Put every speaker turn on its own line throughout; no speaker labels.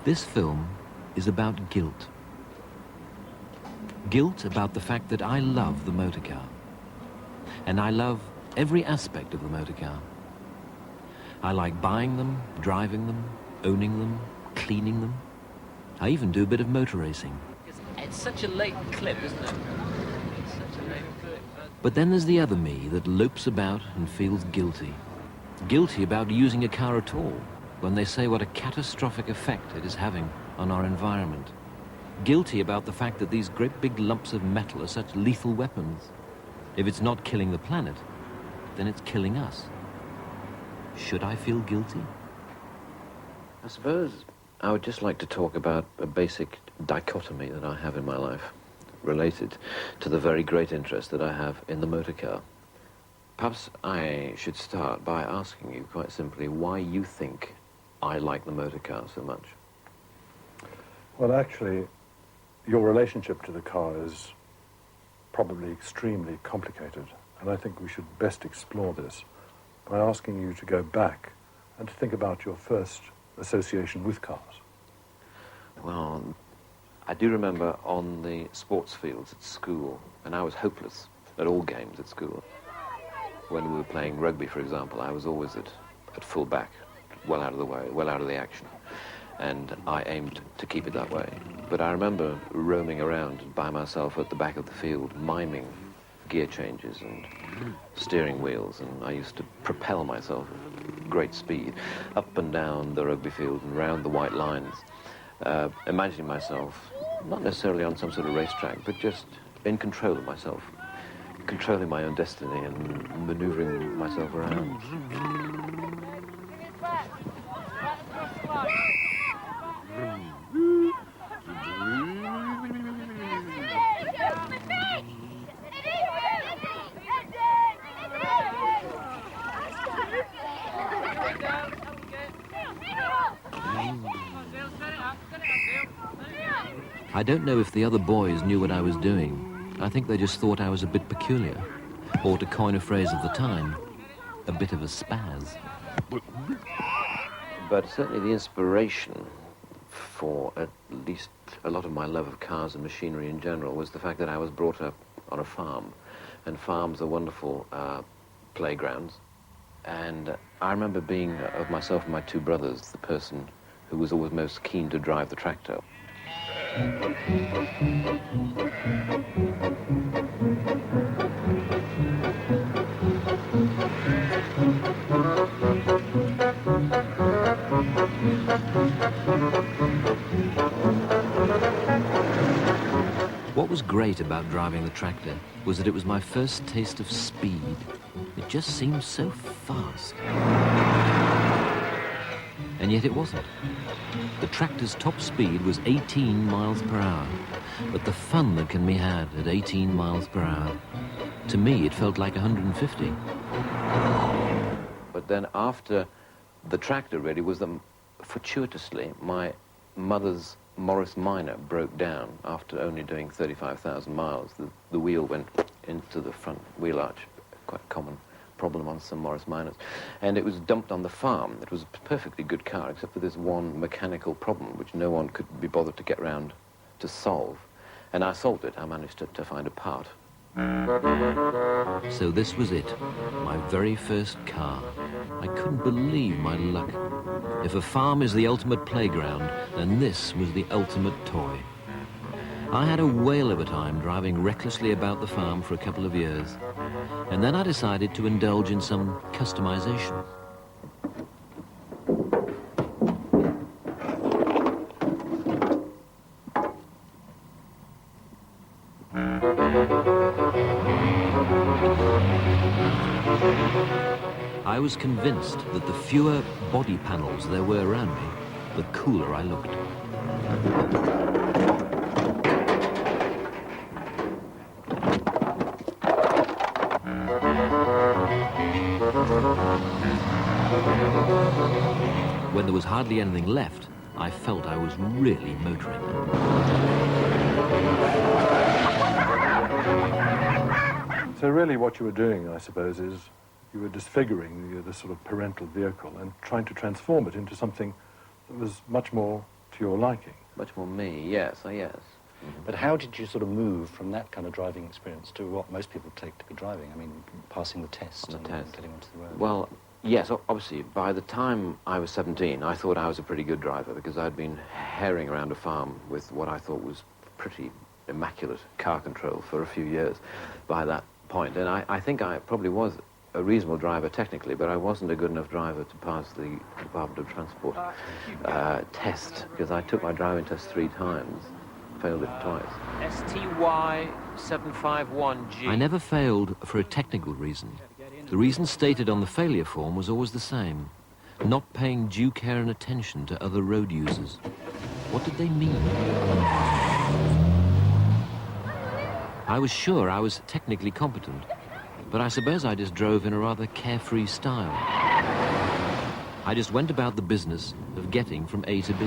This film is about guilt. Guilt about the fact that I love the motor car. And I love every aspect of the motor car. I like buying them, driving them, owning them, cleaning them. I even do a bit of motor racing.
It's such a late clip, isn't it? It's such a late clip.
But then there's the other me that lopes about and feels guilty. Guilty about using a car at all, when they say what a catastrophic effect it is having on our environment. Guilty about the fact that these great big lumps of metal are such lethal weapons. If it's not killing the planet, then it's killing us. Should I feel guilty? I suppose I would just like to talk about a basic dichotomy that I have in my life, related to the very great interest that I have in the motor car. Perhaps I should start by asking you quite simply why you think I like the motor car so much.
Well, actually, your relationship to the car is probably extremely complicated, and I think we should best explore this by asking you to go back and to think about your first association with cars.
Well, I do remember on the sports fields at school, and I was hopeless at all games at school. When we were playing rugby, for example, I was always at full back, well out of the way, well out of the action. And I aimed to keep it that way. But I remember roaming around by myself at the back of the field, miming gear changes and steering wheels, and I used to propel myself at great speed up and down the rugby field and round the white lines, imagining myself not necessarily on some sort of racetrack, but just in control of myself, controlling my own destiny and maneuvering myself around. I don't know if the other boys knew what I was doing. I think they just thought I was a bit peculiar, or to coin a phrase of the time, a bit of a spaz. But certainly the inspiration for at least a lot of my love of cars and machinery in general was the fact that I was brought up on a farm, and farms are wonderful playgrounds. And I remember being, of myself and my two brothers, the person who was always most keen to drive the tractor. What was great about driving the tractor was that it was my first taste of speed. It just seemed so fast. And yet it wasn't. The tractor's top speed was 18 miles per hour, but the fun that can be had at 18 miles per hour, to me it felt like 150. But then after the tractor really was that fortuitously my mother's Morris Minor broke down after only doing 35,000 miles. The wheel went into the front wheel arch, quite a common problem on some Morris Minors, and it was dumped on the farm. It was a perfectly good car, except for this one mechanical problem which no one could be bothered to get round to solve. And I solved it. I managed to find a part. So this was it, my very first car. I couldn't believe my luck. If a farm is the ultimate playground, then this was the ultimate toy. I had a whale of a time driving recklessly about the farm for a couple of years, and then I decided to indulge in some customization. I was convinced that the fewer body panels there were around me, the cooler I looked. When there was hardly anything left, I felt I was really motoring.
So really what you were doing, I suppose, is you were disfiguring the sort of parental vehicle and trying to transform it into something that was much more to your liking.
Much more me, yes, yes.
Mm-hmm. But how did you sort of move from that kind of driving experience to what most people take to be driving? I mean, passing the test and getting onto the road.
Well, yes, obviously, by the time I was 17, I thought I was a pretty good driver because I'd been herring around a farm with what I thought was pretty immaculate car control for a few years by that point. And I think I probably was a reasonable driver technically, but I wasn't a good enough driver to pass the Department of Transport test, because I took my driving test 3 times, failed it twice.
STY751G.
I never failed for a technical reason. The reason stated on the failure form was always the same: not paying due care and attention to other road users. What did they mean? I was sure I was technically competent, but I suppose I just drove in a rather carefree style. I just went about the business of getting from A to B.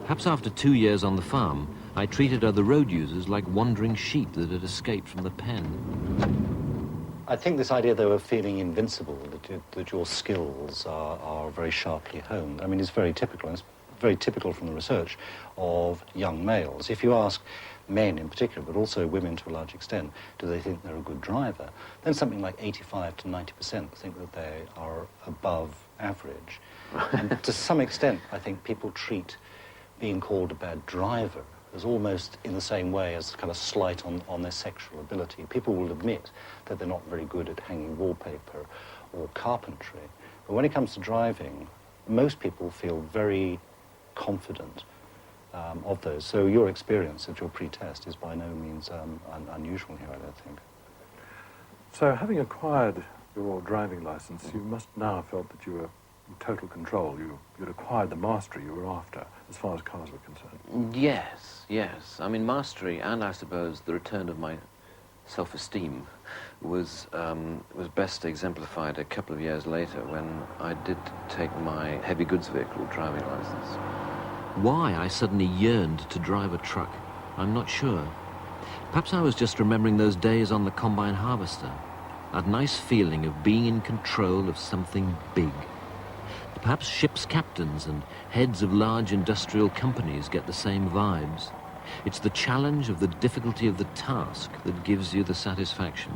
Perhaps after 2 years on the farm, I treated other road users like wandering sheep that had escaped from the pen.
I think this idea, though, of feeling invincible, that your skills are very sharply honed, I mean, it's very typical, and it's very typical from the research of young males. If you ask men in particular, but also women to a large extent, do they think they're a good driver, then something like 85 to 90% think that they are above average. And to some extent, I think people treat being called a bad driver as almost in the same way as kind of slight on their sexual ability. People will admit that they're not very good at hanging wallpaper or carpentry. But when it comes to driving, most people feel very confident of those. So your experience at your pre-test is by no means unusual here, I don't think.
So having acquired your driving license, you must now have felt that you were in total control. You'd acquired the mastery you were after, as far as cars were concerned.
Yes, yes. I mean, mastery, and I suppose the return of my self-esteem was best exemplified a couple of years later when I did take my heavy goods vehicle driving license. Why I suddenly yearned to drive a truck, I'm not sure. Perhaps I was just remembering those days on the combine harvester, that nice feeling of being in control of something big. Perhaps ship's captains and heads of large industrial companies get the same vibes. It's the challenge of the difficulty of the task that gives you the satisfaction.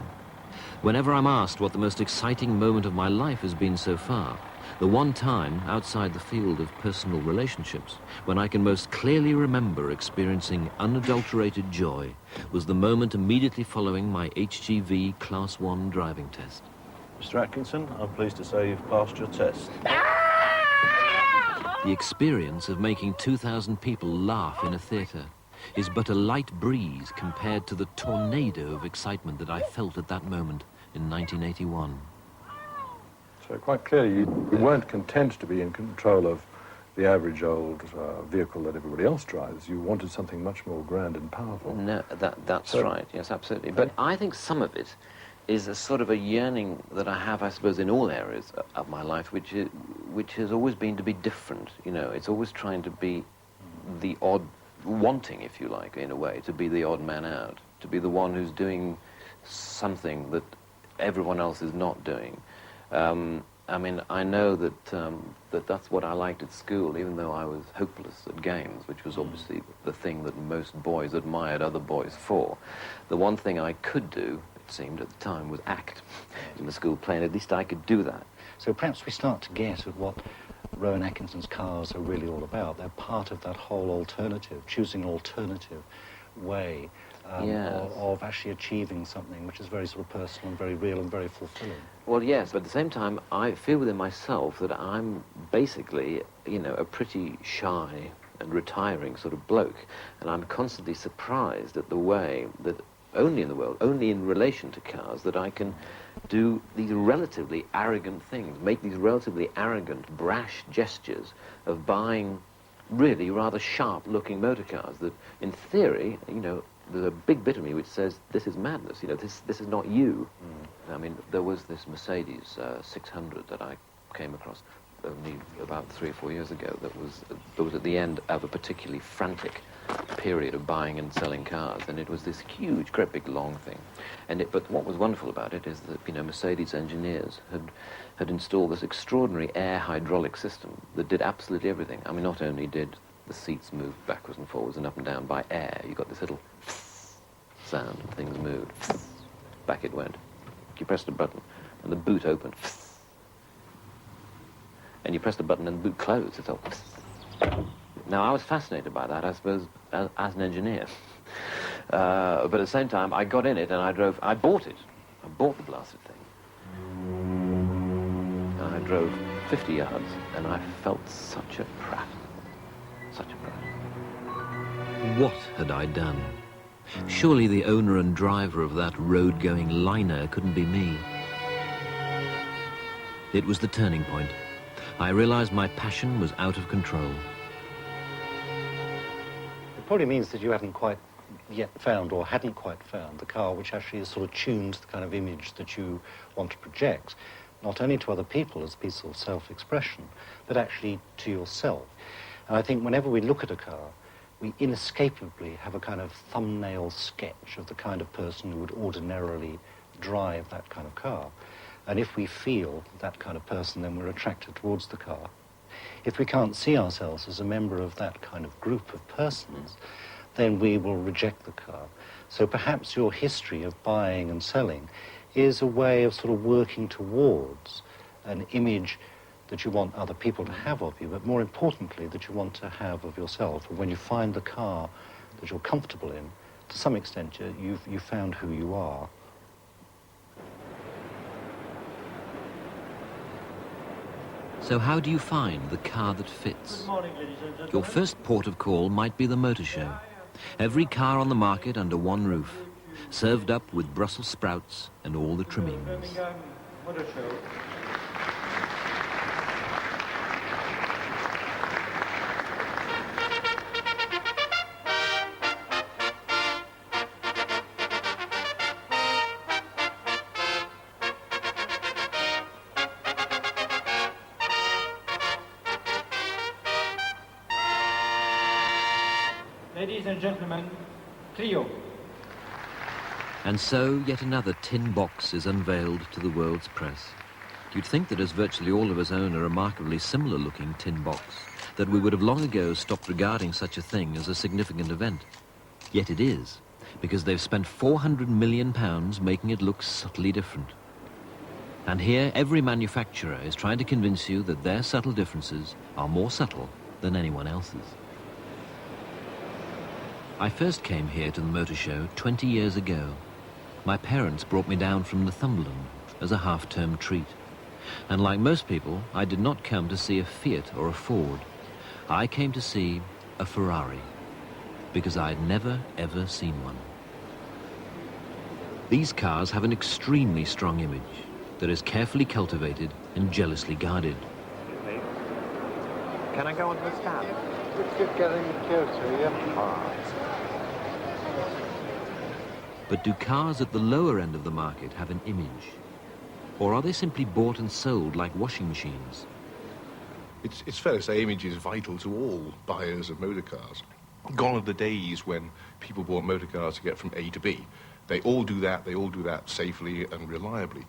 Whenever I'm asked what the most exciting moment of my life has been so far, the one time outside the field of personal relationships when I can most clearly remember experiencing unadulterated joy was the moment immediately following my HGV Class 1 driving test.
Mr. Atkinson, I'm pleased to say you've passed your test.
The experience of making 2,000 people laugh in a theatre is but a light breeze compared to the tornado of excitement that I felt at that moment in 1981.
So quite clearly, you weren't content to be in control of the average old vehicle that everybody else drives. You wanted something much more grand and powerful.
No, that's right, yes, absolutely. But I think some of it is a sort of a yearning that I have, I suppose, in all areas of my life, which has always been to be different. You know, it's always trying to be the odd, wanting, if you like, in a way, to be the odd man out, to be the one who's doing something that everyone else is not doing. I mean, I know that that's what I liked at school, even though I was hopeless at games, which was obviously the thing that most boys admired other boys for. The one thing I could do, it seemed at the time, was act in the school play, and at least I could do that.
So perhaps we start to get at what Rowan Atkinson's cars are really all about. They're part of that whole alternative, choosing an alternative way of actually achieving something which is very sort of personal and very real and very fulfilling.
Well, yes, but at the same time, I feel within myself that I'm basically, you know, a pretty shy and retiring sort of bloke, and I'm constantly surprised at the way that only in the world, only in relation to cars, that I can do these relatively arrogant things, make these relatively arrogant, brash gestures of buying really rather sharp-looking motor cars that, in theory, you know, there's a big bit of me which says, this is madness, you know, this is not you. I mean, there was this Mercedes 600 that I came across only about 3 or 4 years ago that was at the end of a particularly frantic period of buying and selling cars, and it was this huge, great big long thing. But what was wonderful about it is that, you know, Mercedes engineers had installed this extraordinary air hydraulic system that did absolutely everything. I mean, not only did the seats move backwards and forwards and up and down by air, you got this little sound and things moved. Back it went. You pressed a button and the boot opened. And you pressed a button and the boot closed itself. Now, I was fascinated by that, I suppose, as an engineer. But at the same time, I got in it and I bought it. I bought the blasted thing. And I drove 50 yards and I felt such a prat. Such a prat. What had I done? Surely the owner and driver of that road-going liner couldn't be me. It was the turning point. I realized my passion was out of control.
It probably means that you haven't quite yet found, or hadn't quite found, the car which actually is sort of tuned to the kind of image that you want to project, not only to other people as a piece of self-expression, but actually to yourself. And I think whenever we look at a car, we inescapably have a kind of thumbnail sketch of the kind of person who would ordinarily drive that kind of car. And if we feel that kind of person, then we're attracted towards the car. If we can't see ourselves as a member of that kind of group of persons, then we will reject the car. So perhaps your history of buying and selling is a way of sort of working towards an image that you want other people to have of you, but more importantly, that you want to have of yourself. And when you find the car that you're comfortable in, to some extent, you've found who you are.
So how do you find the car that fits?
Good morning, ladies and gentlemen.
Your first port of call might be the motor show. Every car on the market under one roof, served up with Brussels sprouts and all the trimmings.
Birmingham Motor Show. Ladies and gentlemen, Clio.
And so yet another tin box is unveiled to the world's press. You'd think that as virtually all of us own a remarkably similar-looking tin box, that we would have long ago stopped regarding such a thing as a significant event. Yet it is, because they've spent £400 million making it look subtly different. And here, every manufacturer is trying to convince you that their subtle differences are more subtle than anyone else's. I first came here to the motor show 20 years ago. My parents brought me down from Northumberland as a half-term treat. And like most people, I did not come to see a Fiat or a Ford. I came to see a Ferrari, because I had never, ever seen one. These cars have an extremely strong image that is carefully cultivated and jealously guarded.
Can I go on the stand?
Just getting the chair to you.
But do cars at the lower end of the market have an image? Or are they simply bought and sold like washing machines?
It's fair to say image is vital to all buyers of motor cars. Gone are the days when people bought motor cars to get from A to B. They all do that safely and reliably.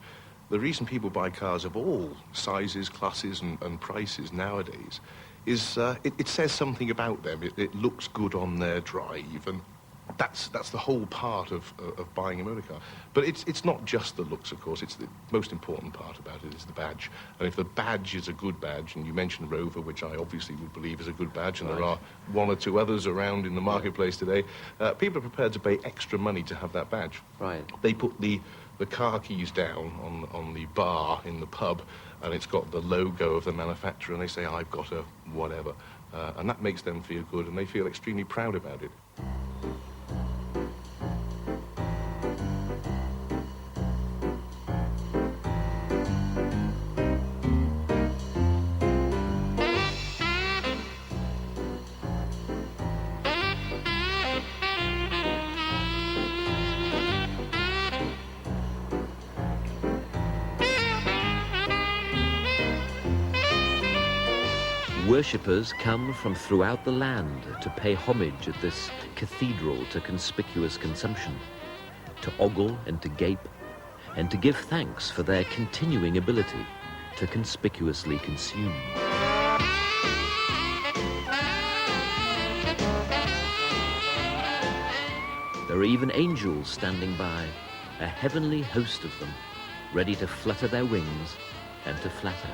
The reason people buy cars of all sizes, classes and prices nowadays is it says something about them. It looks good on their drive, and that's the whole part of buying a motor car. But it's not just the looks, of course. It's the most important part about it is the badge. And if the badge is a good badge, and you mentioned Rover, which I obviously would believe is a good badge, and there are one or two others around in the marketplace today, people are prepared to pay extra money to have that badge.
Right.
They put the car keys down on the bar in the pub, and it's got the logo of the manufacturer, and they say, I've got a whatever. And that makes them feel good, and they feel extremely proud about it.
Worshippers come from throughout the land to pay homage at this cathedral to conspicuous consumption, to ogle and to gape, and to give thanks for their continuing ability to conspicuously consume. There are even angels standing by, a heavenly host of them, ready to flutter their wings and to flatter.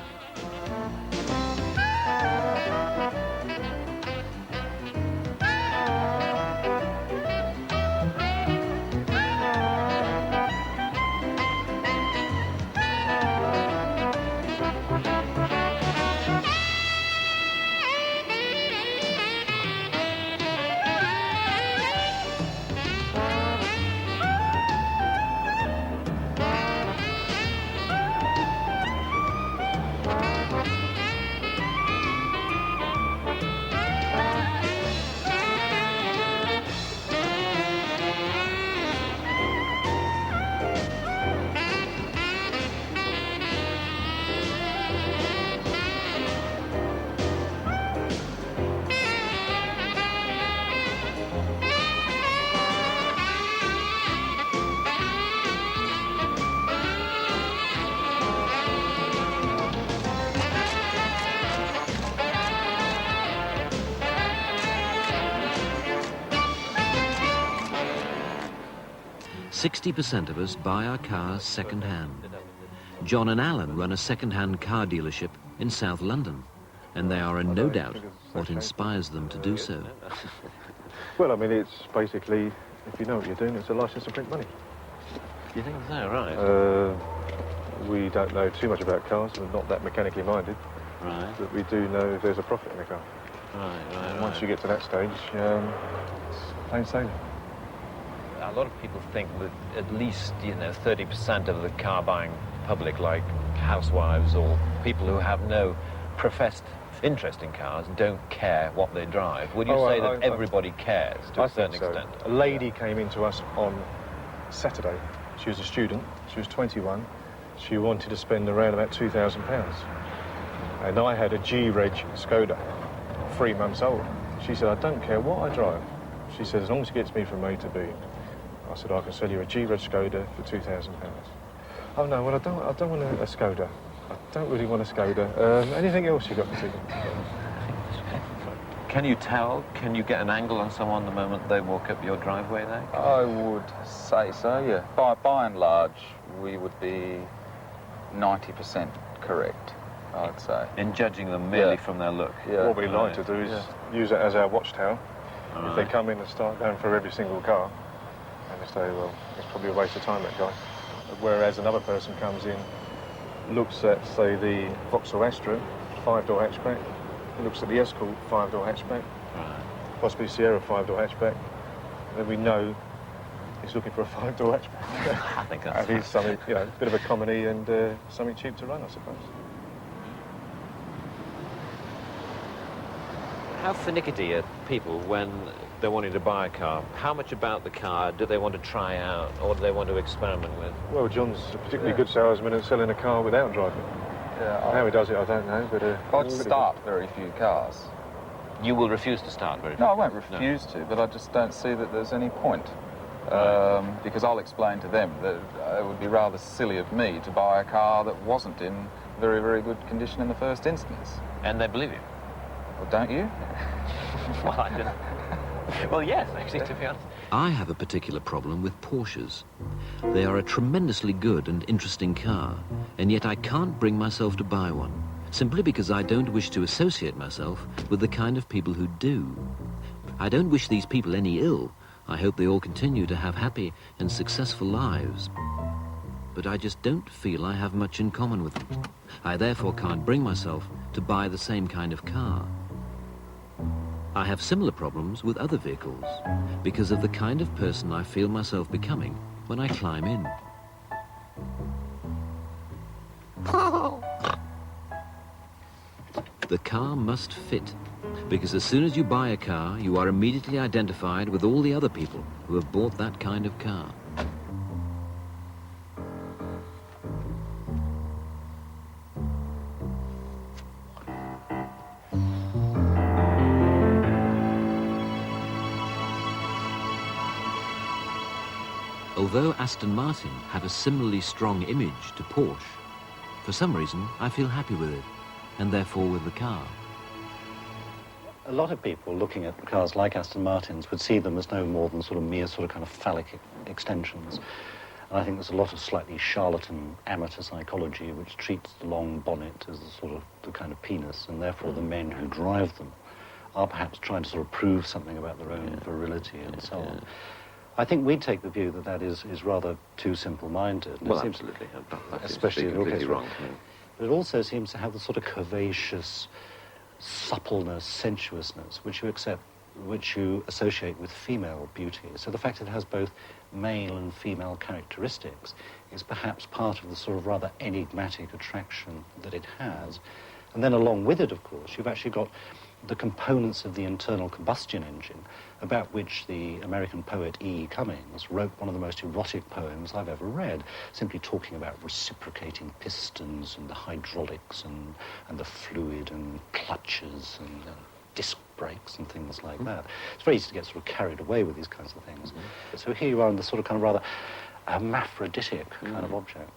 "60% of us buy our cars second-hand. John and Alan run a second-hand car dealership in South London, and they are in no doubt what inspires them to do so.
Well, I mean, it's basically, if you know what you're doing, it's a license to print money.
You think so, right?
We don't know too much about cars, we're not that mechanically minded,
Right,
but we do know if there's a profit in a car.
right.
Once you get to that stage, it's plain sailing.
A lot of people think that at least, 30% of the car-buying public, like housewives or people who have no professed interest in cars, don't care what they drive. Would you say that everybody cares to a certain extent?
A lady came into us on Saturday. She was a student. She was 21. She wanted to spend around about £2,000. And I had a G-Reg Skoda, 3 months old. She said, I don't care what I drive.
She said, as long as it gets me from A to B. I said, I can sell you a G-Reg Skoda for £2,000. Oh, no, well, I don't want a Skoda. I don't really want a Skoda. Anything else you got to see?
Can you tell? Can you get an angle on someone the moment they walk up your driveway there?
I would say so, yeah. By and large, we would be 90% correct, I'd say.
In judging them merely from their look?
What we like to do is use it as our watchtower. If they come in and start going through every single car, and they say, well, it's probably a waste of time, that guy. Whereas another person comes in, looks at, say, the Vauxhall Astra, 5-door hatchback, looks at the Escort 5-door hatchback, possibly Sierra 5-door hatchback, then we know he's looking for a 5-door hatchback.
I think that's
and he's something, you know, a bit of a comedy and something cheap to run, I suppose.
How finicky are people when they're wanting to buy a car? How much about the car do they want to try out, or do they want to experiment with?
Well, John's a particularly good salesman at selling a car without driving.
Yeah,
How he does it, I don't know, but...
I'd start very few cars.
You will refuse to start very
No, I won't refuse to, but I just don't see that there's any point. Because I'll explain to them that it would be rather silly of me to buy a car that wasn't in very, very good condition in the first instance.
And they believe you?
Well, don't you?
Well, I don't. Well, yes, actually, to be honest.
I have a particular problem with Porsches. They are a tremendously good and interesting car, and yet I can't bring myself to buy one, simply because I don't wish to associate myself with the kind of people who do. I don't wish these people any ill. I hope they all continue to have happy and successful lives. But I just don't feel I have much in common with them. I therefore can't bring myself to buy the same kind of car. I have similar problems with other vehicles because of the kind of person I feel myself becoming when I climb in. The car must fit, because as soon as you buy a car, you are immediately identified with all the other people who have bought that kind of car. Although Aston Martin have a similarly strong image to Porsche, for some reason I feel happy with it, and therefore with the car.
A lot of people looking at cars like Aston Martins would see them as no more than mere kind of phallic extensions. And I think there's a lot of slightly charlatan amateur psychology which treats the long bonnet as the kind of penis, and therefore the men who drive them are perhaps trying to prove something about their own virility and so on. I think we take the view that that is rather too simple-minded.
Well, absolutely.
Especially in your case.
Wrong.
But it also seems to have the curvaceous suppleness, sensuousness, which you associate with female beauty. So the fact that it has both male and female characteristics is perhaps part of the rather enigmatic attraction that it has. And then along with it, of course, you've actually got the components of the internal combustion engine, about which the American poet E. Cummings wrote one of the most erotic poems I've ever read, simply talking about reciprocating pistons and the hydraulics and the fluid and clutches and disc brakes and things like that. It's very easy to get carried away with these kinds of things. So here you are in the kind of rather hermaphroditic kind of object.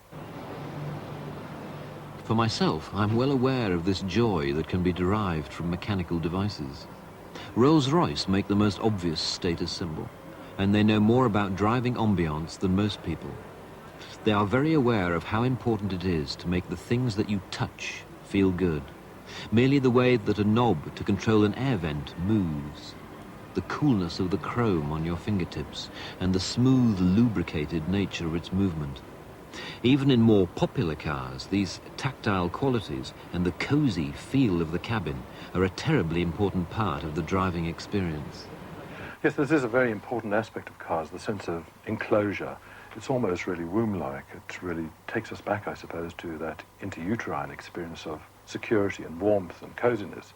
For myself, I'm well aware of this joy that can be derived from mechanical devices. Rolls-Royce make the most obvious status symbol, and they know more about driving ambiance than most people. They are very aware of how important it is to make the things that you touch feel good. Merely the way that a knob to control an air vent moves, the coolness of the chrome on your fingertips, and the smooth, lubricated nature of its movement. Even in more popular cars, these tactile qualities and the cosy feel of the cabin are a terribly important part of the driving experience.
Yes, this is a very important aspect of cars, the sense of enclosure. It's almost really womb-like. It really takes us back, I suppose, to that interuterine experience of security and warmth and coziness.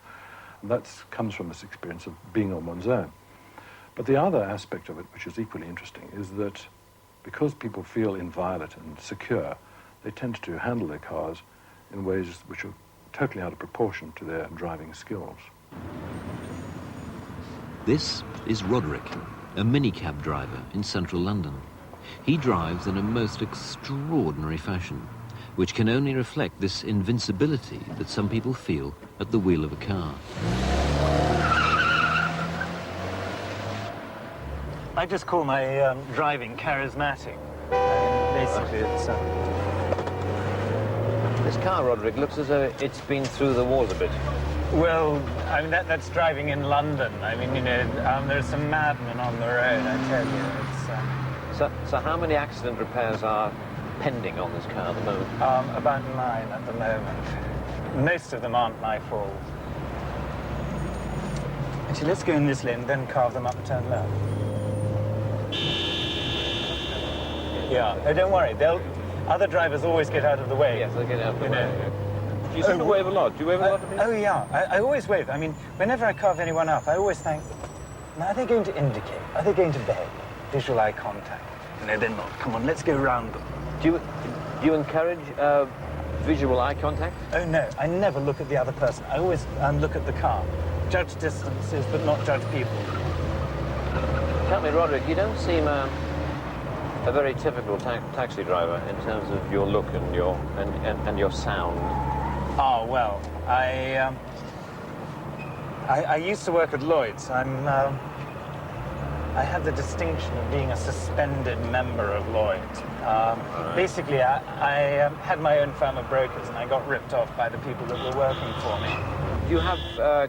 And that comes from this experience of being on one's own. But the other aspect of it, which is equally interesting, is that because people feel inviolate and secure, they tend to handle their cars in ways which are totally out of proportion to their driving skills.
This is Roderick, a minicab driver in central London. He drives in a most extraordinary fashion, which can only reflect this invincibility that some people feel at the wheel of a car.
I just call my driving charismatic. Basically, it's...
This car, Roderick, looks as though it's been through the walls a bit.
Well, I mean, that's driving in London. I mean, you know, there's some madmen on the road, I tell you. It's,
So how many accident repairs are pending on this car at the moment?
About 9 at the moment. Most of them aren't my fault. Actually, let's go in this lane, then carve them up and turn left. Yeah, no, don't worry. Other drivers always get out of the way.
Yes, they'll get out of the way.
Know.
Do you seem to wave a lot? Do you wave a lot to me?
Oh, yeah. I always wave. I mean, whenever I carve anyone up, I always think, now, are they going to indicate? Are they going to beg? Visual eye contact. No, they're not. Come on, let's go round them.
Do you encourage visual eye contact?
Oh, no. I never look at the other person. I always look at the car. Judge distances, but not judge people.
Tell me, Roderick, you don't seem a very typical taxi driver in terms of your look and your sound.
Oh, well, I used to work at Lloyd's. I had the distinction of being a suspended member of Lloyd's. Basically, I had my own firm of brokers, and I got ripped off by the people that were working for me.
Do you have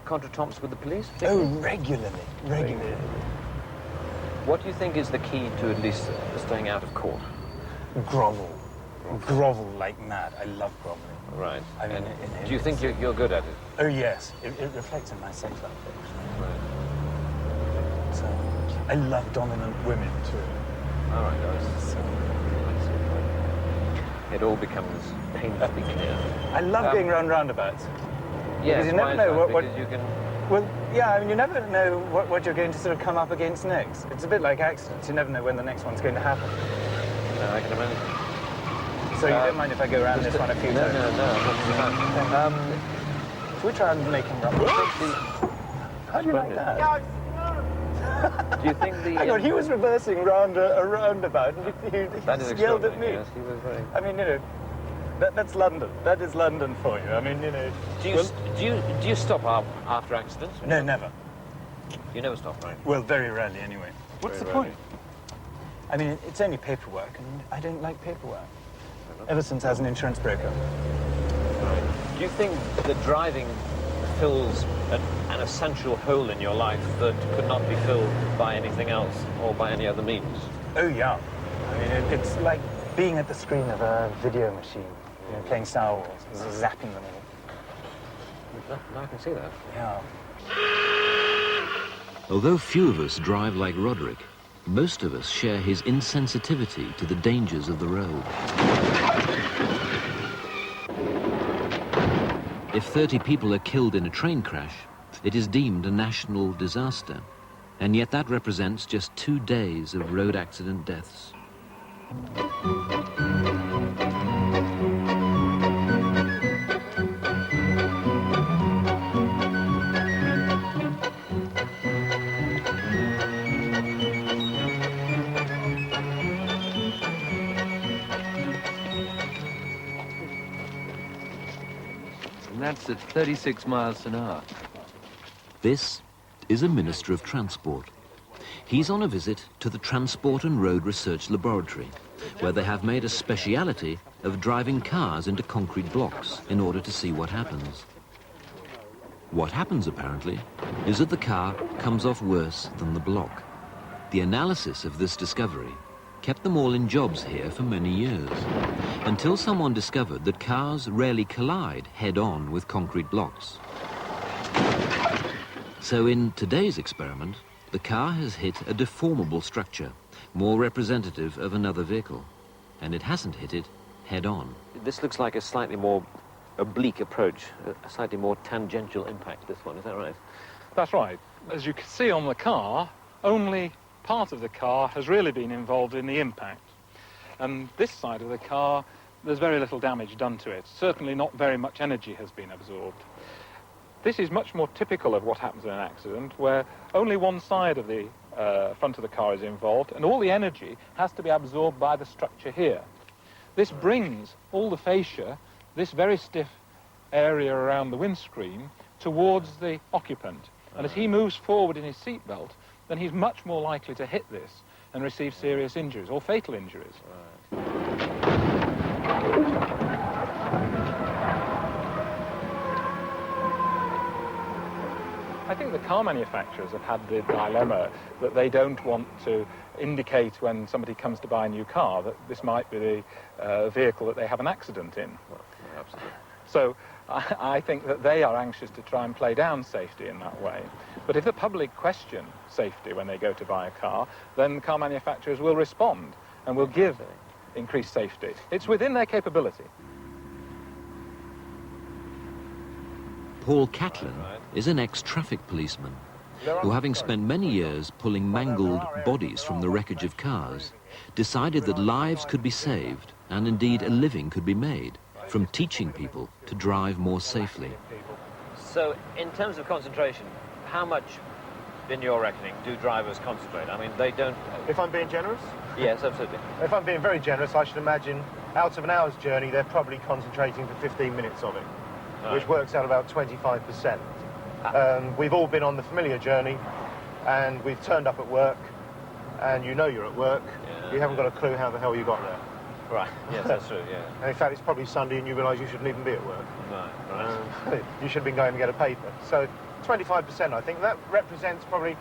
contretemps with the police?
Oh, regularly.
What do you think is the key to at least staying out of court?
Grovel. Grovel like mad. I love groveling.
Right.
I mean,
do you think you're good at it?
Oh, yes. It reflects in my sex affection.
Right.
So, I love dominant women, too.
All right, guys.
So,
it all becomes painfully clear.
I love going round roundabouts.
Yes,
because you never know what
you can...
Well, yeah, I mean, you never know what you're going to sort of come up against next. It's a bit like accidents. You never know when the next one's going to happen.
No, I can imagine.
So you don't mind if I go around this one a few times?
No.
Should we try and make him run? How do you like that?
Do you think the...
Hang on, he was reversing round a roundabout, and he yelled at me.
Yes, he was very...
I mean, you know, that's London. That is London for you. I mean, you know...
Do you stop after accidents?
No, never.
You never stop, right?
Well, very rarely, anyway. What's the point? I mean, it's only paperwork, and I don't like paperwork. Ever since I was an insurance broker.
Do you think that driving fills an essential hole in your life that could not be filled by anything else or by any other means?
Oh, yeah. I mean, it's like being at the screen of a video machine, you know, playing Star Wars, zapping them all.
No, I can see that.
Yeah.
Although few of us drive like Roderick, most of us share his insensitivity to the dangers of the road. If 30 people are killed in a train crash, it is deemed a national disaster. And yet that represents just 2 days of road accident deaths.
And that's at 36 miles an hour.
This is a Minister of Transport. He's on a visit to the Transport and Road Research Laboratory, where they have made a speciality of driving cars into concrete blocks in order to see what happens. What happens, apparently, is that the car comes off worse than the block. The analysis of this discovery kept them all in jobs here for many years, until someone discovered that cars rarely collide head-on with concrete blocks. So in today's experiment, the car has hit a deformable structure, more representative of another vehicle, and it hasn't hit it head-on.
This looks like a slightly more oblique approach, a slightly more tangential impact, this one, is that right?
That's right. As you can see on the car, only part of the car has really been involved in the impact. And this side of the car, there's very little damage done to it. Certainly not very much energy has been absorbed. This is much more typical of what happens in an accident, where only one side of the front of the car is involved, and all the energy has to be absorbed by the structure here. This brings all the fascia, this very stiff area around the windscreen, towards the occupant. And as he moves forward in his seatbelt, then he's much more likely to hit this and receive serious injuries or fatal injuries. I think the car manufacturers have had the dilemma that they don't want to indicate when somebody comes to buy a new car that this might be the vehicle that they have an accident in.
Well, absolutely.
So I think that they are anxious to try and play down safety in that way. But if the public question safety when they go to buy a car, then car manufacturers will respond and will give increased safety. It's within their capability.
Paul Catlin is an ex-traffic policeman who, having spent many years pulling mangled bodies from the wreckage of cars, decided that lives could be saved and indeed a living could be made from teaching people to drive more safely.
So, in terms of concentration, how much, in your reckoning, do drivers concentrate? I mean, they don't...
If I'm being generous?
Yes, absolutely.
If I'm being very generous, I should imagine out of an hour's journey, they're probably concentrating for 15 minutes of it, which works out about 25%. We've all been on the familiar journey, and we've turned up at work, and you know you're at work. You haven't got a clue how the hell you got there.
Right, yes, that's true, yeah.
And in fact, it's probably Sunday and you realise you shouldn't even be at work.
Right.
You should have been going to get a paper. So 25%, I think, that represents probably,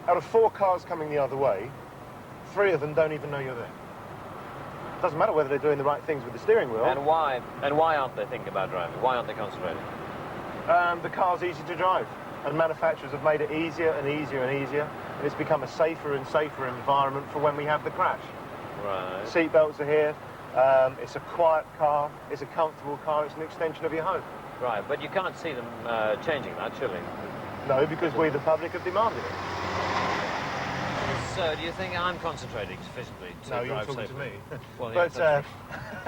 out of 4 cars coming the other way, 3 of them don't even know you're there. Doesn't matter whether they're doing the right things with the steering wheel.
And why aren't they thinking about driving? Why aren't they concentrating?
The car's easy to drive, and manufacturers have made it easier and easier and easier, and it's become a safer and safer environment for when we have the crash.
Right.
Seatbelts are here, it's a quiet car, it's a comfortable car, it's an extension of your home.
Right, but you can't see them changing that, surely?
No, because we, the public, have demanded it.
So, do you think I'm concentrating sufficiently to drive
you're talking
safely?
to me.
Well,
But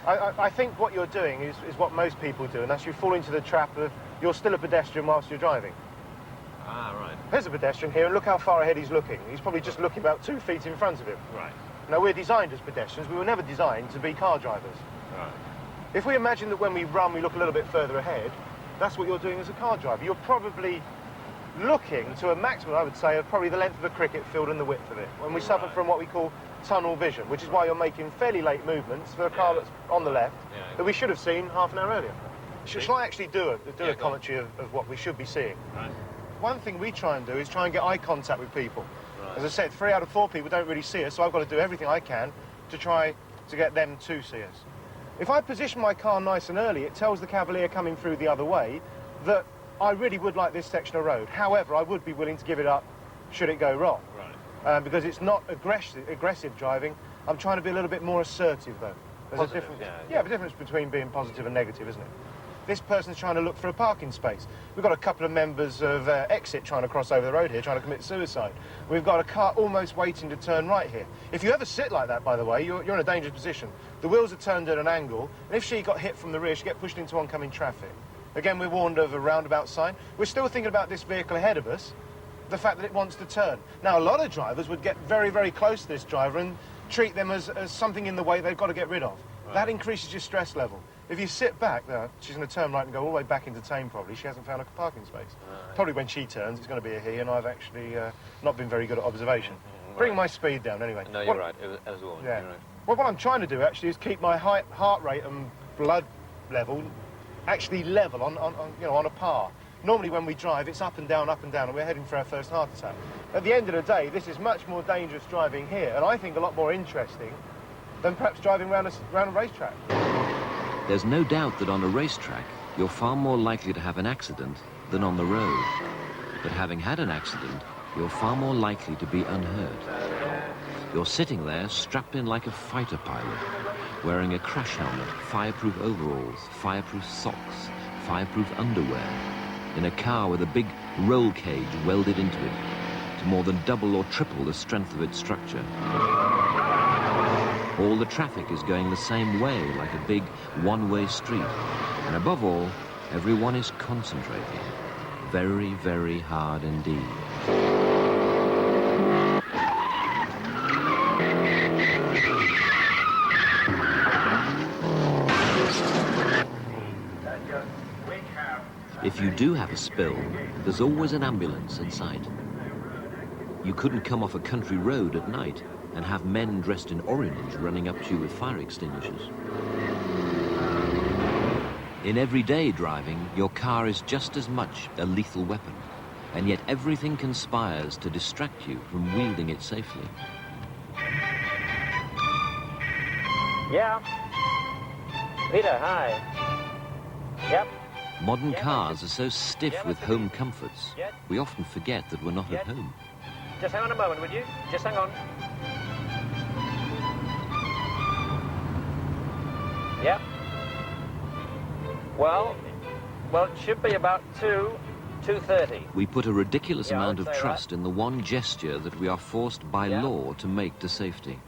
I think what you're doing is what most people do, and that's you fall into the trap of you're still a pedestrian whilst you're driving.
Ah, right.
There's a pedestrian here, and look how far ahead he's looking. He's probably just looking about 2 feet in front of him.
Right.
Now, we're designed as pedestrians. We were never designed to be car drivers.
Right.
If we imagine that when we run, we look a little bit further ahead, that's what you're doing as a car driver. You're probably looking to a maximum, I would say, of probably the length of a cricket field and the width of it. When we suffer from what we call tunnel vision, which is why you're making fairly late movements for a car that's on the left that we should have seen half an hour earlier. Shall I actually do a commentary of what we should be seeing?
Right.
One thing we try and do is try and get eye contact with people.
Right.
As I said, 3 out of 4 people don't really see us, so I've got to do everything I can to try to get them to see us. If I position my car nice and early, it tells the cavalier coming through the other way that I really would like this section of road. However, I would be willing to give it up should it go wrong.
Right.
Because it's not aggressive driving. I'm trying to be a little bit more assertive, though. There's a difference. Yeah, a difference between being positive and negative, isn't it? This person's trying to look for a parking space. We've got a couple of members of Exit trying to cross over the road here, trying to commit suicide. We've got a car almost waiting to turn right here. If you ever sit like that, by the way, you're in a dangerous position. The wheels are turned at an angle, and if she got hit from the rear, she'd get pushed into oncoming traffic. Again, we're warned of a roundabout sign. We're still thinking about this vehicle ahead of us, the fact that it wants to turn. Now, a lot of drivers would get very, very close to this driver and treat them as something in the way they've got to get rid of. Right. That increases your stress level. If you sit back, she's going to turn right and go all the way back into Tame, probably. She hasn't found a parking space. Right. Probably when she turns, it's going to be a he, and I've actually not been very good at observation. Right. Bring my speed down, anyway.
No, you're right. As well.
Yeah.
You're right.
Well, what I'm trying to do, actually, is keep my heart rate and blood level actually level on a par. Normally, when we drive, it's up and down, and we're heading for our first heart attack. At the end of the day, this is much more dangerous driving here, and I think a lot more interesting than perhaps driving around a racetrack.
There's no doubt that on a racetrack, you're far more likely to have an accident than on the road. But having had an accident, you're far more likely to be unhurt. You're sitting there strapped in like a fighter pilot, wearing a crash helmet, fireproof overalls, fireproof socks, fireproof underwear, in a car with a big roll cage welded into it, to more than double or triple the strength of its structure. All the traffic is going the same way, like a big one-way street. And above all, Everyone is concentrating. Very, very hard indeed. If you do have a spill, there's always an ambulance in sight. You couldn't come off a country road at night and have men dressed in orange running up to you with fire extinguishers. In everyday driving, your car is just as much a lethal weapon, and yet everything conspires to distract you from wielding it safely.
Yeah. Peter, hi. Yep.
Modern cars are so stiff with home comforts, we often forget that we're not at home.
Just hang on a moment, would you? Just hang on. Yep. Well, it should be about 2:30.
We put a ridiculous amount of trust in the one gesture that we are forced by law to make to safety,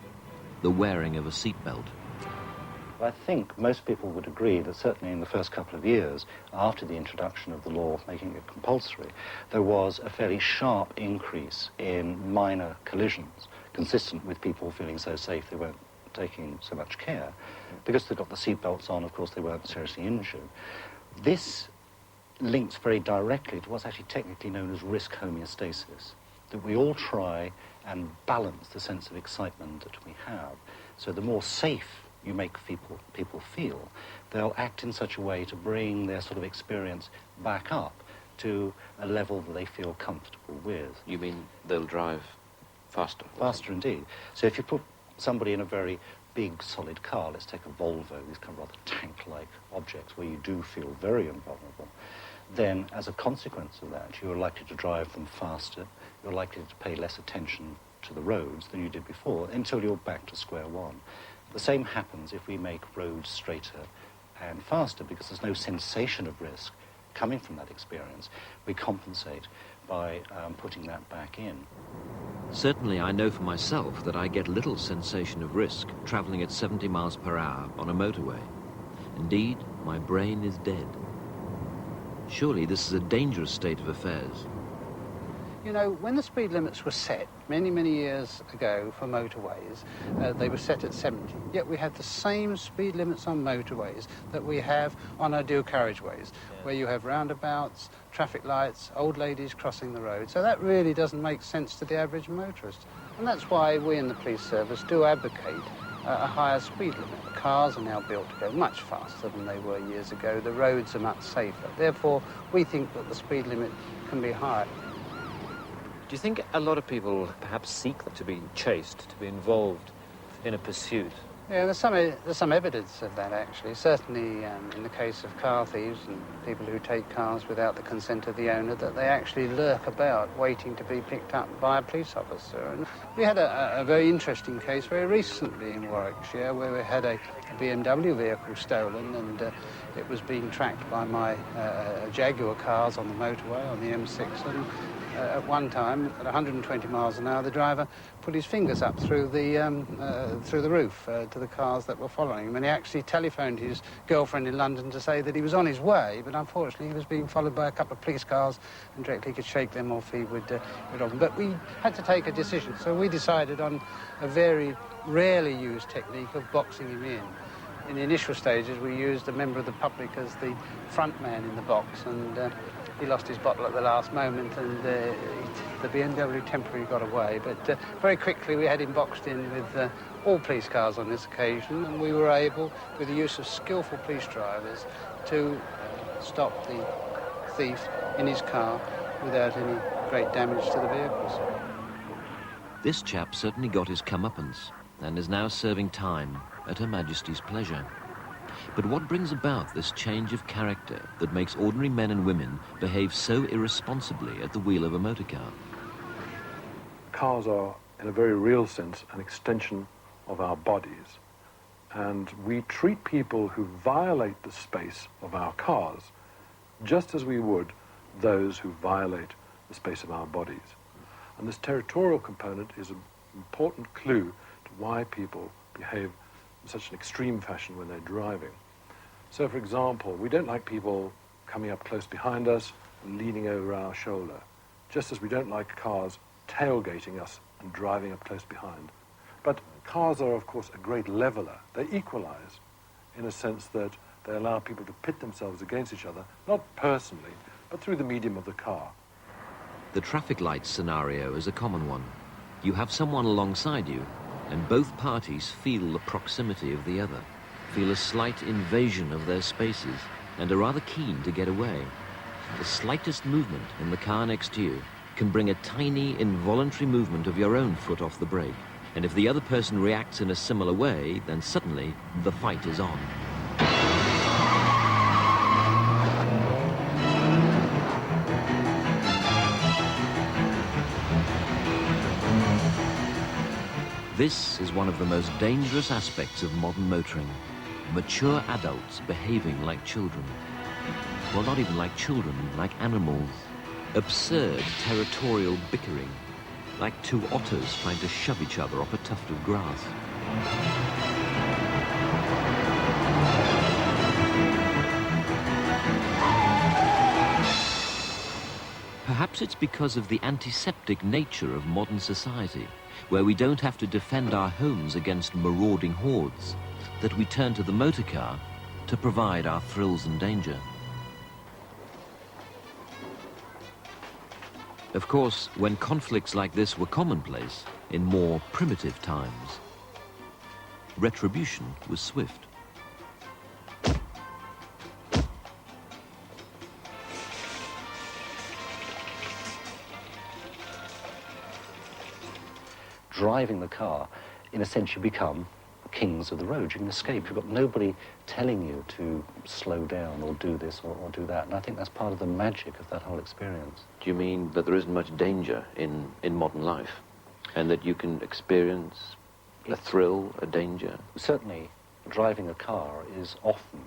the wearing of a seatbelt.
I think most people would agree that certainly in the first couple of years after the introduction of the law making it compulsory, there was a fairly sharp increase in minor collisions, consistent with people feeling so safe they weren't taking so much care. Because they got the seatbelts on, of course, they weren't seriously injured. This links very directly to what's actually technically known as risk homeostasis, that we all try and balance the sense of excitement that we have. So the more safe you make people feel, they'll act in such a way to bring their sort of experience back up to a level that they feel comfortable with.
You mean they'll drive faster?
Faster indeed. So if you put somebody in a very big, solid car, let's take a Volvo, these kind of rather tank-like objects where you do feel very invulnerable, then as a consequence of that, you're likely to drive them faster, you're likely to pay less attention to the roads than you did before, until you're back to square one. The same happens if we make roads straighter and faster, because there's no sensation of risk coming from that experience. We compensate by putting that back in.
Certainly I know for myself that I get little sensation of risk travelling at 70 miles per hour on a motorway. Indeed, my brain is dead. Surely this is a dangerous state of affairs.
You know, when the speed limits were set many, many years ago for motorways, they were set at 70. Yet we had the same speed limits on motorways that we have on our dual carriageways, where you have roundabouts, traffic lights, old ladies crossing the road. So that really doesn't make sense to the average motorist. And that's why we in the police service do advocate a higher speed limit. The cars are now built to go much faster than they were years ago. The roads are much safer. Therefore, we think that the speed limit can be higher.
Do you think a lot of people perhaps seek to be chased, to be involved in a pursuit?
Yeah, there's some evidence of that, actually. Certainly in the case of car thieves and people who take cars without the consent of the owner, that they actually lurk about waiting to be picked up by a police officer. And we had a very interesting case very recently in Warwickshire where we had a BMW vehicle stolen, and it was being tracked by my Jaguar cars on the motorway on the M6. And at one time, at 120 miles an hour, the driver put his fingers up through the roof to the cars that were following him, and he actually telephoned his girlfriend in London to say that he was on his way, but unfortunately he was being followed by a couple of police cars, and directly he could shake them off, he would rob them. But we had to take a decision, so we decided on a very rarely used technique of boxing him in. In the initial stages, we used a member of the public as the front man in the box, and he lost his bottle at the last moment, and the BMW temporarily got away. But very quickly we had him boxed in with all police cars on this occasion, and we were able, with the use of skillful police drivers, to stop the thief in his car without any great damage to the vehicles.
This chap certainly got his comeuppance and is now serving time at Her Majesty's pleasure. But what brings about this change of character that makes ordinary men and women behave so irresponsibly at the wheel of a motor car?
Cars are, in a very real sense, an extension of our bodies. And we treat people who violate the space of our cars just as we would those who violate the space of our bodies. And this territorial component is an important clue to why people behave in such an extreme fashion when they're driving. So, for example, we don't like people coming up close behind us and leaning over our shoulder, just as we don't like cars tailgating us and driving up close behind. But cars are, of course, a great leveler. They equalize in a sense that they allow people to pit themselves against each other, not personally, but through the medium of the car.
The traffic lights scenario is a common one. You have someone alongside you, and both parties feel the proximity of the other, feel a slight invasion of their spaces, and are rather keen to get away. The slightest movement in the car next to you can bring a tiny, involuntary movement of your own foot off the brake. And if the other person reacts in a similar way, then suddenly the fight is on. This is one of the most dangerous aspects of modern motoring. Mature adults behaving like children. Well, not even like children, like animals. Absurd territorial bickering, like two otters trying to shove each other off a tuft of grass. Perhaps it's because of the antiseptic nature of modern society, where we don't have to defend our homes against marauding hordes, that we turn to the motor car to provide our thrills and danger. Of course, when conflicts like this were commonplace in more primitive times, retribution was swift.
Driving the car, in a sense, you become kings of the road. You can escape. You've got nobody telling you to slow down or do this or do that. And I think that's part of the magic of that whole experience.
Do you mean that there isn't much danger in modern life? And that you can experience a thrill, a danger?
Certainly, driving a car is often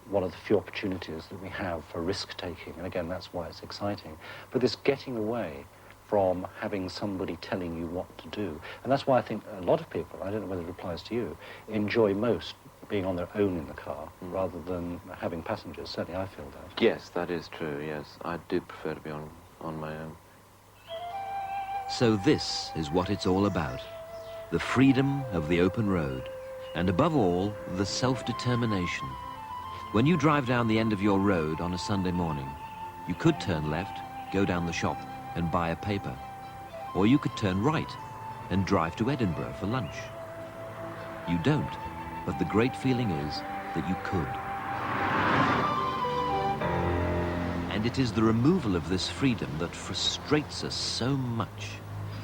one of the few opportunities that we have for risk-taking. And again, that's why it's exciting. But this getting away from having somebody telling you what to do. And that's why I think a lot of people, I don't know whether it applies to you, enjoy most being on their own in the car rather than having passengers. Certainly I feel that.
Yes, that is true, yes. I do prefer to be on my own.
So this is what it's all about. The freedom of the open road. And above all, the self-determination. When you drive down the end of your road on a Sunday morning, you could turn left, go down the shop, and buy a paper. Or you could turn right and drive to Edinburgh for lunch. You don't, but the great feeling is that you could. And it is the removal of this freedom that frustrates us so much.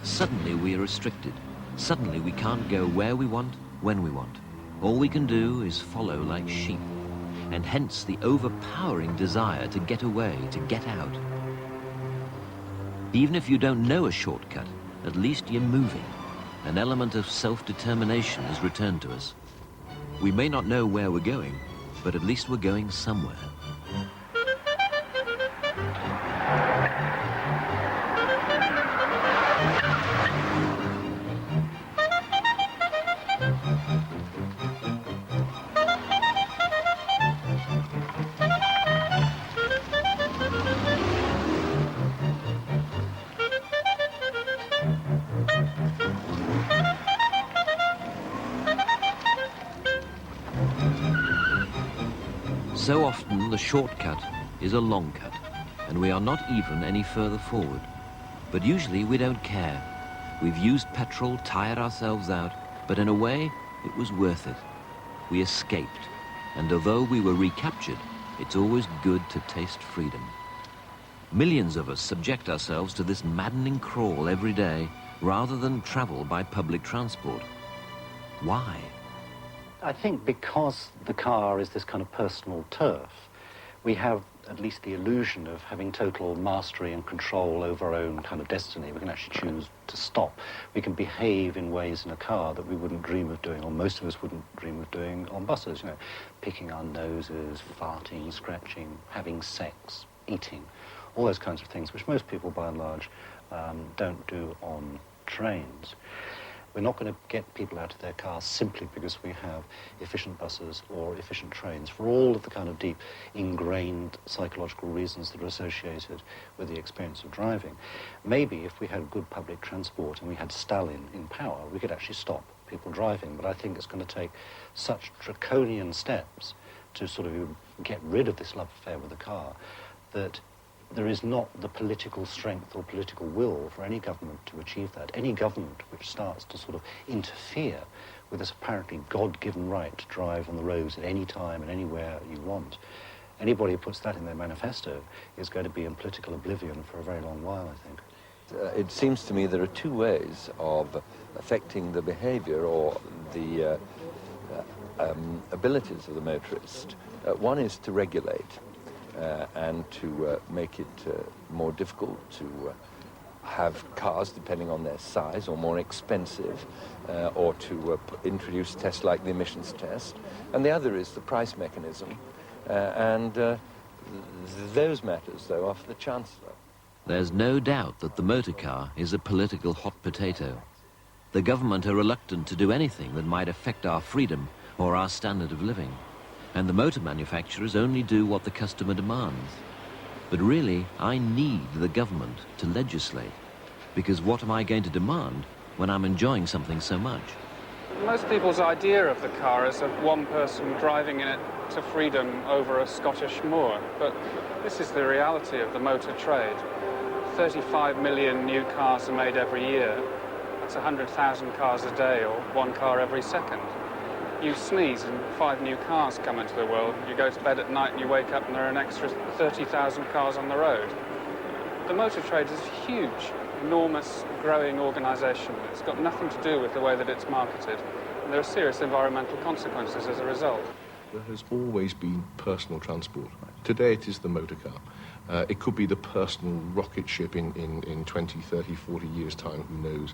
Suddenly we are restricted. Suddenly we can't go where we want, when we want. All we can do is follow like sheep. And hence the overpowering desire to get away, to get out. Even if you don't know a shortcut, at least you're moving. An element of self-determination is returned to us. We may not know where we're going, but at least we're going somewhere. So often the shortcut is a long cut, and we are not even any further forward. But usually we don't care. We've used petrol, tired ourselves out, but in a way, it was worth it. We escaped, and although we were recaptured, it's always good to taste freedom. Millions of us subject ourselves to this maddening crawl every day, rather than travel by public transport. Why?
I think because the car is this kind of personal turf, we have at least the illusion of having total mastery and control over our own kind of destiny. We can actually choose to stop. We can behave in ways in a car that we wouldn't dream of doing, or most of us wouldn't dream of doing on buses, you know, picking our noses, farting, scratching, having sex, eating, all those kinds of things, which most people, by and large, don't do on trains. We're not going to get people out of their cars simply because we have efficient buses or efficient trains, for all of the kind of deep, ingrained psychological reasons that are associated with the experience of driving. Maybe if we had good public transport and we had Stalin in power, we could actually stop people driving. But I think it's going to take such draconian steps to sort of get rid of this love affair with the car that there is not the political strength or political will for any government to achieve that. Any government which starts to sort of interfere with this apparently God-given right to drive on the roads at any time and anywhere you want, anybody who puts that in their manifesto is going to be in political oblivion for a very long while, I think.
It seems to me there are two ways of affecting the behavior or the abilities of the motorist. One is to regulate. And to make it more difficult to have cars depending on their size or more expensive, or to introduce tests like the emissions test. And the other is the price mechanism. Those matters, though, are for the Chancellor.
There's no doubt that the motor car is a political hot potato. The government are reluctant to do anything that might affect our freedom or our standard of living. And the motor manufacturers only do what the customer demands. But really, I need the government to legislate, because what am I going to demand when I'm enjoying something so much?
Most people's idea of the car is of one person driving in it to freedom over a Scottish moor, but this is the reality of the motor trade. 35 million new cars are made every year. That's 100,000 cars a day, or one car every second. You sneeze and 5 new cars come into the world. You go to bed at night and you wake up and there are an extra 30,000 cars on the road. The motor trade is a huge, enormous, growing organisation. It's got nothing to do with the way that it's marketed. And there are serious environmental consequences as a result.
There has always been personal transport. Today it is the motor car. It could be the personal rocket ship in 20, 30, 40 years' time, who knows.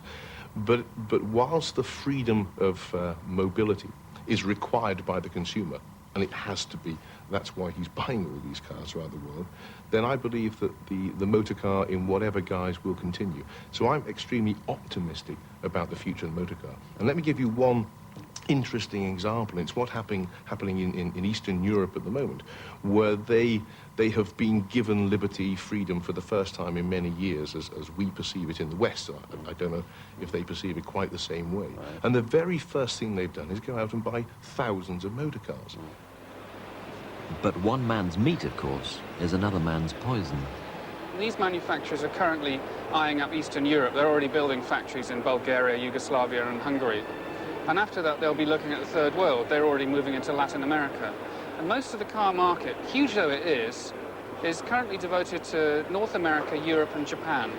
But whilst the freedom of mobility is required by the consumer, and it has to be, that's why he's buying all these cars around the world, then I believe that the motor car in whatever guise will continue. So I'm extremely optimistic about the future of the motor car. And let me give you one interesting example. It's what's happening in Eastern Europe at the moment, where they have been given liberty, freedom for the first time in many years, as we perceive it in the West. I don't know if they perceive it quite the same way. Right. And the very first thing they've done is go out and buy thousands of motor cars.
But one man's meat, of course, is another man's poison.
These manufacturers are currently eyeing up Eastern Europe. They're already building factories in Bulgaria, Yugoslavia and Hungary. And after that, they'll be looking at the third world. They're already moving into Latin America. And most of the car market, huge though it is currently devoted to North America, Europe and Japan.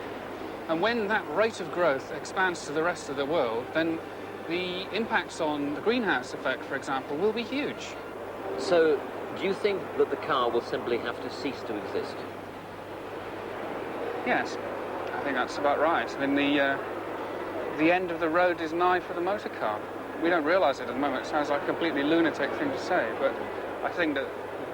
And when that rate of growth expands to the rest of the world, then the impacts on the greenhouse effect, for example, will be huge.
So, do you think that the car will simply have to cease to exist?
Yes, I think that's about right. I mean, the end of the road is nigh for the motor car. We don't realise it at the moment. It sounds like a completely lunatic thing to say, but I think that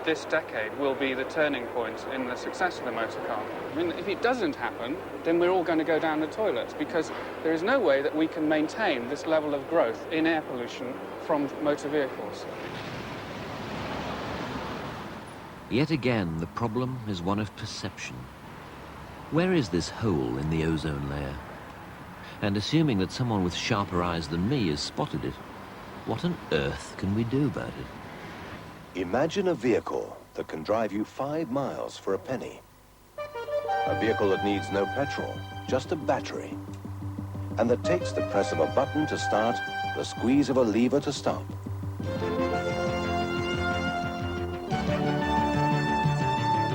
this decade will be the turning point in the success of the motor car. I mean, if it doesn't happen, then we're all going to go down the toilet, because there is no way that we can maintain this level of growth in air pollution from motor vehicles.
Yet again, the problem is one of perception. Where is this hole in the ozone layer? And assuming that someone with sharper eyes than me has spotted it, what on earth can we do about it?
Imagine a vehicle that can drive you 5 miles for a penny. A vehicle that needs no petrol, just a battery. And that takes the press of a button to start, the squeeze of a lever to stop.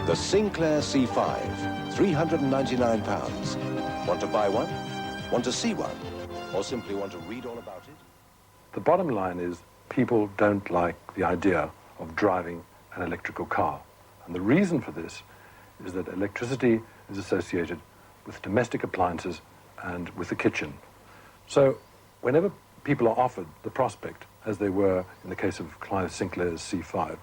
The Sinclair C5, £399. Want to buy one? Want to see one? Or simply want to read all about it?
The bottom line is people don't like the idea of driving an electrical car. And the reason for this is that electricity is associated with domestic appliances and with the kitchen. So whenever people are offered the prospect, as they were in the case of Clive Sinclair's C5,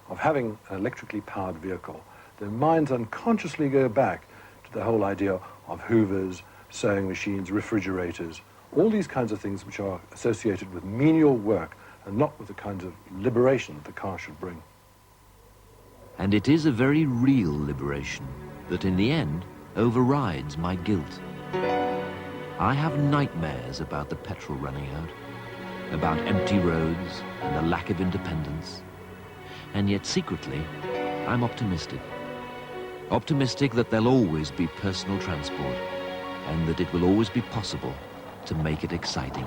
of having an electrically powered vehicle, their minds unconsciously go back to the whole idea of hoovers, sewing machines, refrigerators, All these kinds of things which are associated with menial work and not with the kind of liberation that the car should bring.
And it is a very real liberation that in the end overrides my guilt. I have nightmares about the petrol running out, about empty roads and a lack of independence. And yet secretly, I'm optimistic. Optimistic that there'll always be personal transport and that it will always be possible to make it exciting.